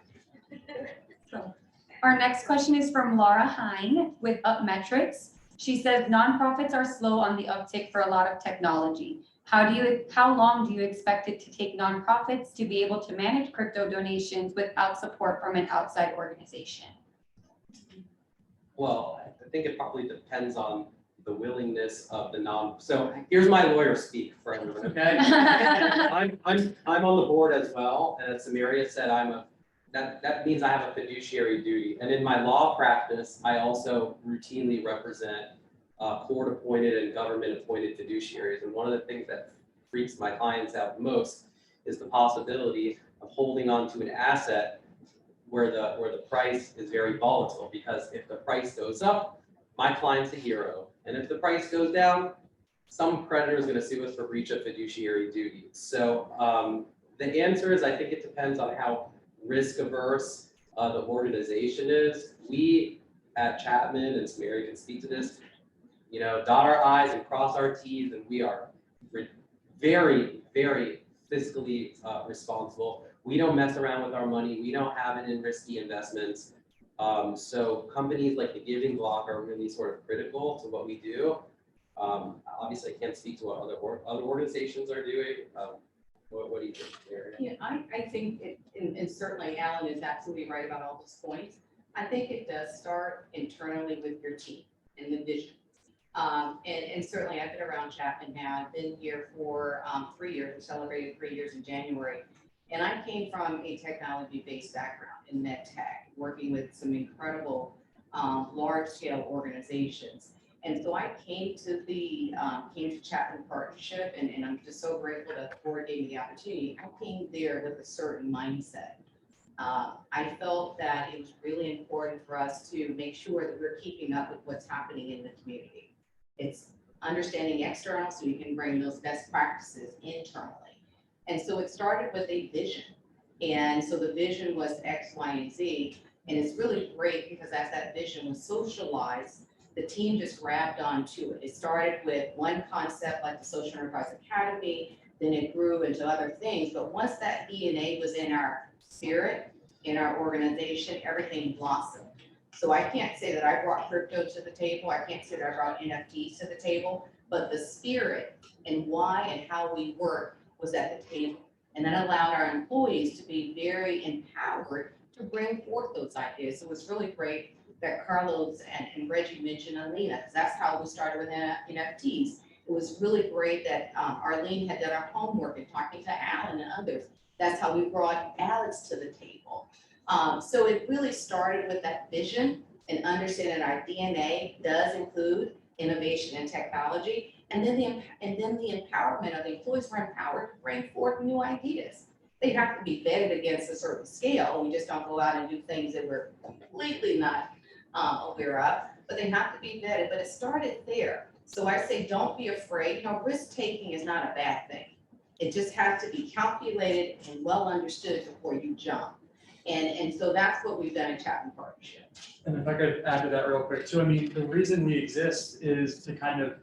Our next question is from Laura Hine with UpMetrics. She says nonprofits are slow on the uptick for a lot of technology. How long do you expect it to take nonprofits to be able to manage crypto donations without support from an outside organization? Well, I think it probably depends on the willingness of so here's my lawyer speak for everyone, okay? I'm on the board as well, and as Symeria said, that means I have a fiduciary duty. And in my law practice, I also routinely represent court-appointed and government-appointed fiduciaries. And one of the things that freaks my clients out most is the possibility of holding on to an asset where the price is very volatile. Because if the price goes up, my client's a hero. And if the price goes down, some creditor is going to sue us for breach of fiduciary duty. So the answer is, I think it depends on how risk averse the organization is. We at Chapman, and Symeria can speak to this, dot our I's and cross our T's, and we are very, very fiscally responsible. We don't mess around with our money. We don't have it in risky investments. So companies like the Giving Block are really sort of critical to what we do. Obviously, I can't speak to what other organizations are doing. What do you think, Symeria? Yeah, I think and certainly Alan is absolutely right about all those points. I think it does start internally with your team and the vision. And certainly I've been around Chapman now. I've been here for 3 years. We celebrated 3 years in January. And I came from a technology-based background in med tech, working with some incredible large-scale organizations. And so I came to Chapman Partnership, and I'm just so grateful that the board gave me the opportunity. I came there with a certain mindset. I felt that it was really important for us to make sure that we're keeping up with what's happening in the community. It's understanding external so you can bring those best practices internally. And so it started with a vision. And so the vision was X, Y, and Z. And it's really great because as that vision was socialized, the team just grabbed onto it. It started with one concept like the Social Enterprise Academy, then it grew into other things. But once that DNA was in our spirit, in our organization, everything blossomed. So I can't say that I brought crypto to the table. I can't say that I brought NFTs to the table, but the spirit and why and how we work was at the table. And that allowed our employees to be very empowered to bring forth those ideas. So it was really great that Carlos and Reggie mentioned Alina, because that's how we started with NFTs. It was really great that Arlene had done our homework and talking to Alan and others. That's how we brought Alex to the table. So it really started with that vision and understanding our DNA does include innovation and technology. And then the empowerment of the employees were empowered to bring forth new ideas. They have to be vetted against a certain scale. We just don't go out and do things that we're completely not aware of, but they have to be vetted. But it started there. So I say, don't be afraid. Risk taking is not a bad thing. It just has to be calculated and well understood before you jump. And so that's what we've done at Chapman Partnership. And if I could add to that real quick too, I mean, the reason we exist is to kind of,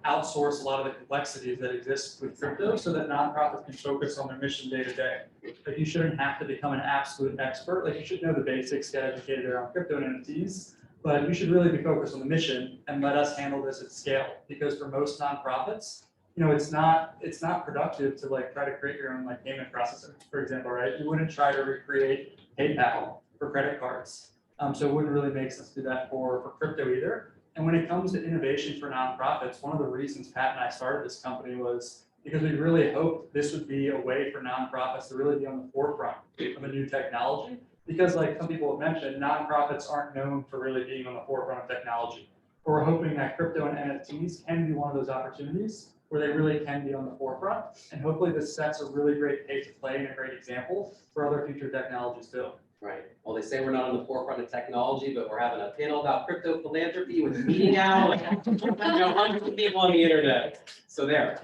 outsource a lot of the complexities that exist with crypto so that nonprofits can focus on their mission day to day. Like you shouldn't have to become an absolute expert. Like you should know the basics, get educated around crypto and NFTs, but you should really be focused on the mission and let us handle this at scale. Because for most nonprofits, it's not productive to try to create your own payment processor, for example, right? You wouldn't try to recreate PayPal for credit cards. So it wouldn't really make sense to do that for crypto either. And when it comes to innovation for nonprofits, one of the reasons Pat and I started this company was because we really hoped this would be a way for nonprofits to really be on the forefront of a new technology. Because like some people have mentioned, nonprofits aren't known for really being on the forefront of technology. But we're hoping that crypto and NFTs can be one of those opportunities where they really can be on the forefront. And hopefully this sets a really great pace to play and a great example for other future technologies too. Right. Well, they say we're not on the forefront of technology, but we're having a panel about crypto-philanthropy with a meeting now, hundreds of people on the internet. So there.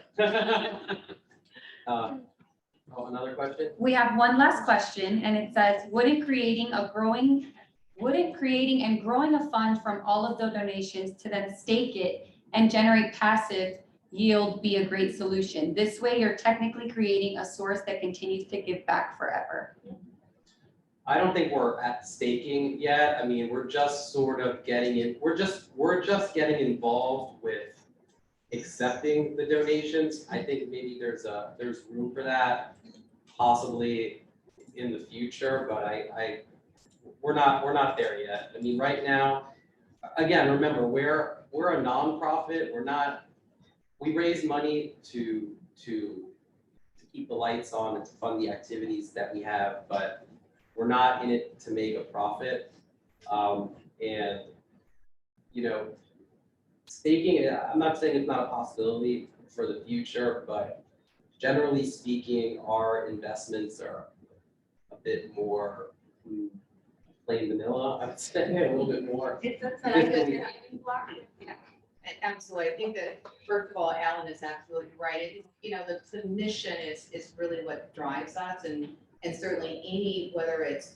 Another question? We have one last question, and it says, wouldn't creating and growing a fund from all of the donations to then stake it and generate passive yield be a great solution? This way, you're technically creating a source that continues to give back forever. I don't think we're at staking yet. I mean, we're just sort of getting in, we're just getting involved with accepting the donations. I think maybe there's room for that possibly in the future, but we're not there yet. I mean, right now, again, remember, we're a nonprofit. We raise money to keep the lights on and to fund the activities that we have, but we're not in it to make a profit. And, you know, staking, I'm not saying it's not a possibility for the future, but generally speaking, our investments are a bit more plain vanilla, I would say, a little bit more. Absolutely. I think that, first of all, Alan is absolutely right. You know, the mission is really what drives us, and certainly whether it's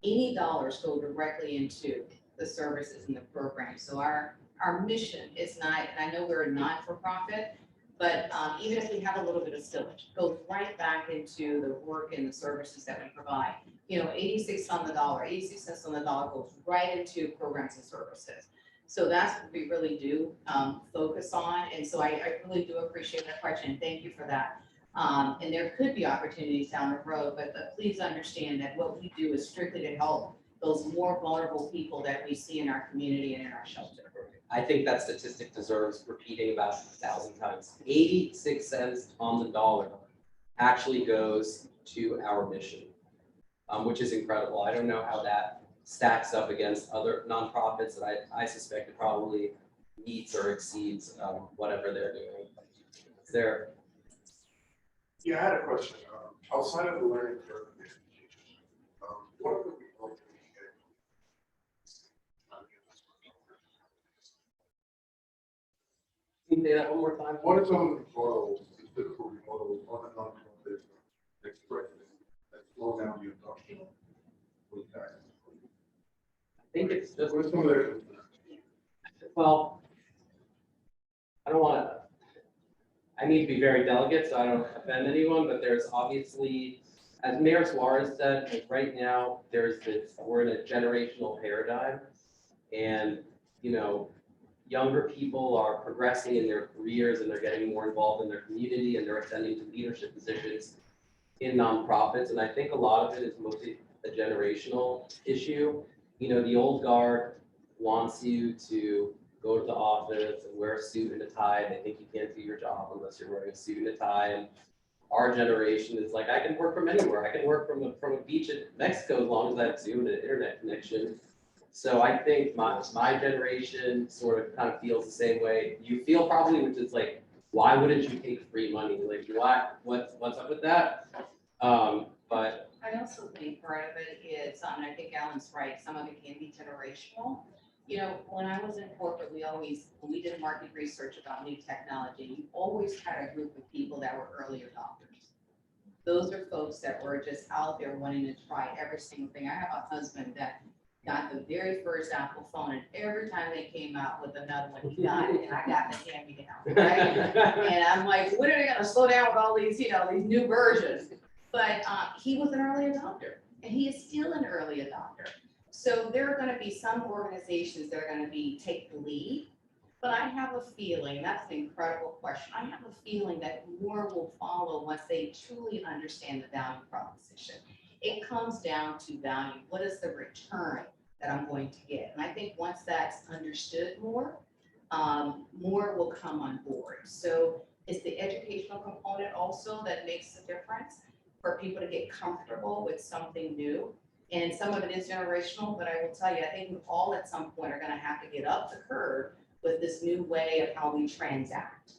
any dollars go directly into the services and the program. So our mission is not, and I know we're a not-for-profit, but even if we have a little bit of spillage, goes right back into the work and the services that we provide. You know, 86 cents on the dollar goes right into programs and services. So that's what we really do focus on. And so I really do appreciate that question. Thank you for that. And there could be opportunities down the road, but please understand that what we do is strictly to help those more vulnerable people that we see in our community and in our shelter. I think that statistic deserves repeating about 1,000 times. 86 cents on the dollar actually goes to our mission, which is incredible. I don't know how that stacks up against other nonprofits that I suspect it probably meets or exceeds whatever they're doing. Is there? Yeah, I had a question. Outside of the learning curve, what are the results that we get? Can you say that one more time? What are some of the models, the typical models on a nonprofit expression that slow down the adoption with that? I think it's just, What are some of their? well, I don't want to, I need to be very delicate so I don't offend anyone, but there's obviously, as Mayor Suarez said, like right now, we're in a generational paradigm, and, you know, younger people are progressing in their careers and they're getting more involved in their community and they're ascending to leadership positions in nonprofits. And I think a lot of it is mostly a generational issue. You know, the old guard wants you to go to the office and wear a suit and a tie. They think you can't do your job unless you're wearing a suit and a tie. And our generation is like, I can work from anywhere. I can work from a beach in Mexico as long as I have Zoom and an internet connection. So I think my generation sort of kind of feels the same way you feel probably, which is like, why wouldn't you take free money? Like, what's up with that? But I also think part of it is, and I think Alan's right, some of it can be generational. You know, when I was in corporate, when we did market research about new technology, you always had a group of people that were early adopters. Those are folks that were just out there wanting to try every single thing. I have a husband that got the very first Apple phone, and every time they came out with another one, he got it, and I got the hand-me-down, right? And I'm like, when are they gonna slow down with all these, you know, these new versions? But he was an early adopter, and he is still an early adopter. So there are gonna be some organizations that are gonna take the lead, but I have a feeling, and that's an incredible question, I have a feeling that more will follow once they truly understand the value proposition. It comes down to value. What is the return that I'm going to get? And I think once that's understood more, more will come on board. So it's the educational component also that makes a difference for people to get comfortable with something new. And some of it is generational, but I will tell you, I think we all at some point are gonna have to get up the curve with this new way of how we transact.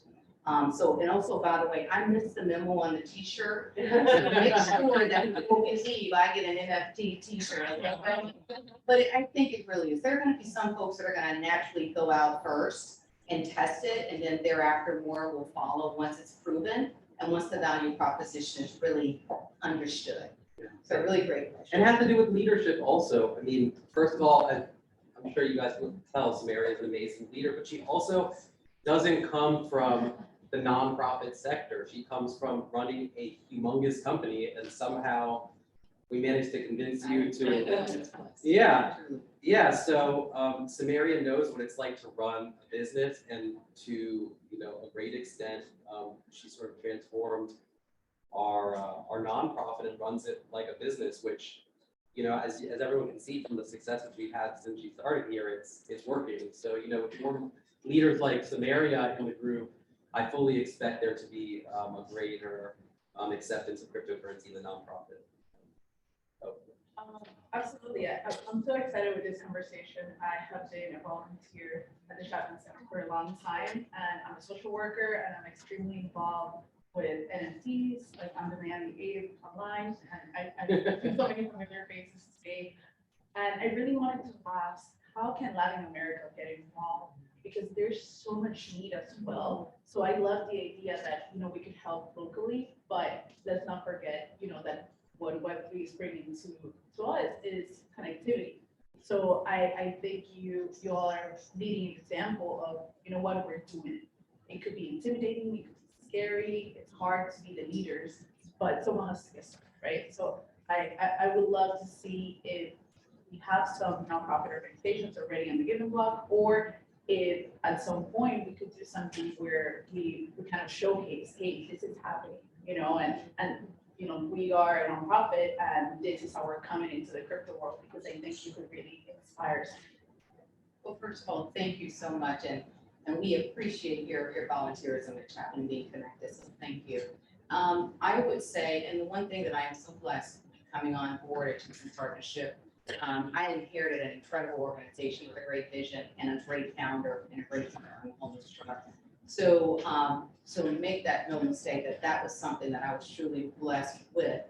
So, and also, by the way, I missed the memo on the t-shirt. So make sure that people can see if I get an NFT t-shirt. But I think it really is. There are gonna be some folks that are gonna naturally go out first and test it, and then thereafter more will follow once it's proven and once the value proposition is really understood. So really great question. and it has to do with leadership also. I mean, first of all, I'm sure you guys can tell Symeria is an amazing leader, but she also doesn't come from the nonprofit sector. She comes from running a humongous company and somehow we managed to convince you to, yeah, so, Symeria knows what it's like to run a business, and to, you know, a great extent, she sort of transformed our nonprofit and runs it like a business, which, you know, as everyone can see from the successes we've had since she started here, it's working. So, you know, with more leaders like Symeria in the group, I fully expect there to be a greater acceptance of cryptocurrency in the nonprofit. Absolutely. I'm so excited with this conversation. I have been a volunteer at the Chapman Center for a long time, and I'm a social worker, and I'm extremely involved with NFTs, like on-demand aid online, and I see so many familiar faces today. And I really wanted to ask, how can Latin America get involved? Because there's so much need as well. So I love the idea that, you know, we could help locally, but let's not forget, you know, that what Web3 is bringing to us is connectivity. So I think you all are leading an example of, you know, what we're doing. It could be intimidating, it could be scary, it's hard to be the leaders, but someone has to get started, right? So I would love to see if we have some nonprofit organizations already on the given block, or if at some point we could do something where we kind of showcase, hey, this is happening, you know, and you know, we are a nonprofit, and this is how we're coming into the crypto world, because I think you could really inspire some. Well, first of all, thank you so much, and we appreciate your volunteerism at Chapman being connected, so thank you. I would say, and the one thing that I am so blessed coming on board at Chapman Partnership, I inherited an incredible organization with a great vision and a great founder and a great homeless trust. So, so we make that no mistake that was something that I was truly blessed with.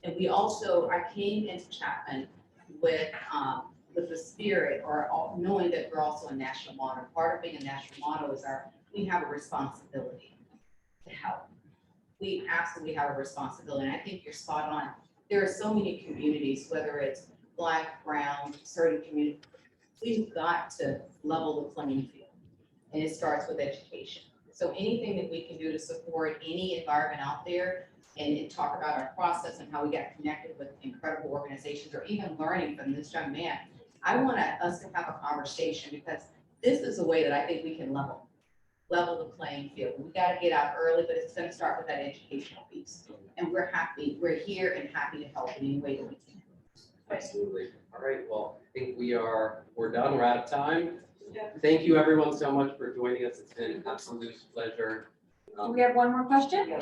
And we also, I came into Chapman with the spirit, or knowing that we're also a national motto. Part of being a national motto is we have a responsibility to help. We absolutely have a responsibility, and I think you're spot on. There are so many communities, whether it's Black, brown, certain communities, we've got to level the playing field, and it starts with education. So anything that we can do to support any environment out there, and talk about our process and how we got connected with incredible organizations, or even learning from this young man, I want us to have a conversation, because this is a way that I think we can level the playing field. We got to get out early, but it's going to start with that educational piece. And we're here and happy to help in any way that we can. Absolutely. All right, well, I think we're done, we're out of time. Thank you everyone so much for joining us. It's been an absolute pleasure. Do we have one more question?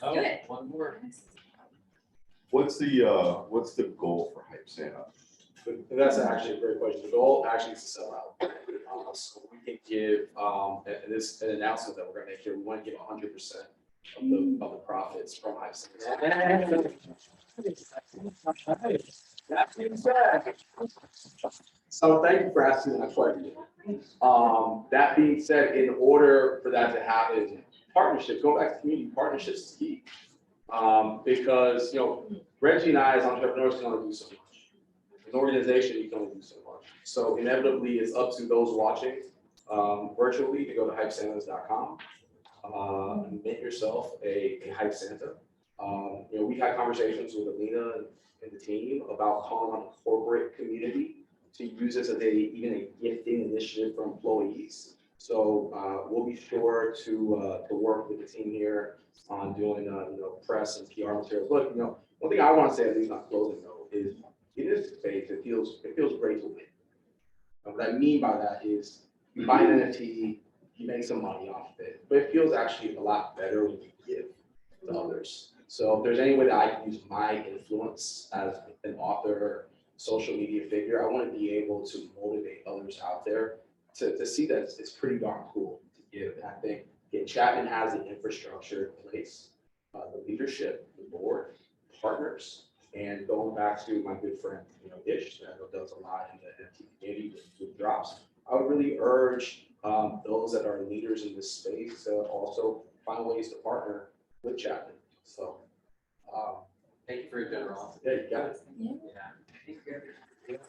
Oh, Good. one more. What's the goal for Hype Santa? And that's actually a great question. The goal actually is to sell out. So we can give, and this an announcement that we're gonna make here, we want to give 100% of the profits from Hype Santa. So thank you for asking that question. That being said, in order for that to happen, partnerships, go back to community partnerships is key. Because, you know, Reggie and I as entrepreneurs can only do so much. As an organization, you can only do so much. So inevitably, it's up to those watching virtually to go to hypesantas.com and make yourself a Hype Santa. You know, we had conversations with Alina and the team about calling on the corporate community to use this as even a gifting initiative for employees. So we'll be sure to work with the team here on doing you know, press and PR materials. Look, you know, one thing I want to say, at least on closing though, is in this space, it feels great to win. And what I mean by that is you buy an NFT, you make some money off of it, but it feels actually a lot better when you give to others. So if there's any way that I can use my influence as an author, social media figure, I want to be able to motivate others out there to see that it's pretty darn cool to give. And I think Chapman has the infrastructure in place, the leadership, the board, partners, and going back to my good friend, you know, Ish, that I know does a lot in the NFT community with drops. I would really urge those that are leaders in this space to also find ways to partner with Chapman. So, Thank you for your generosity. yeah, you got it. Yeah. Yeah.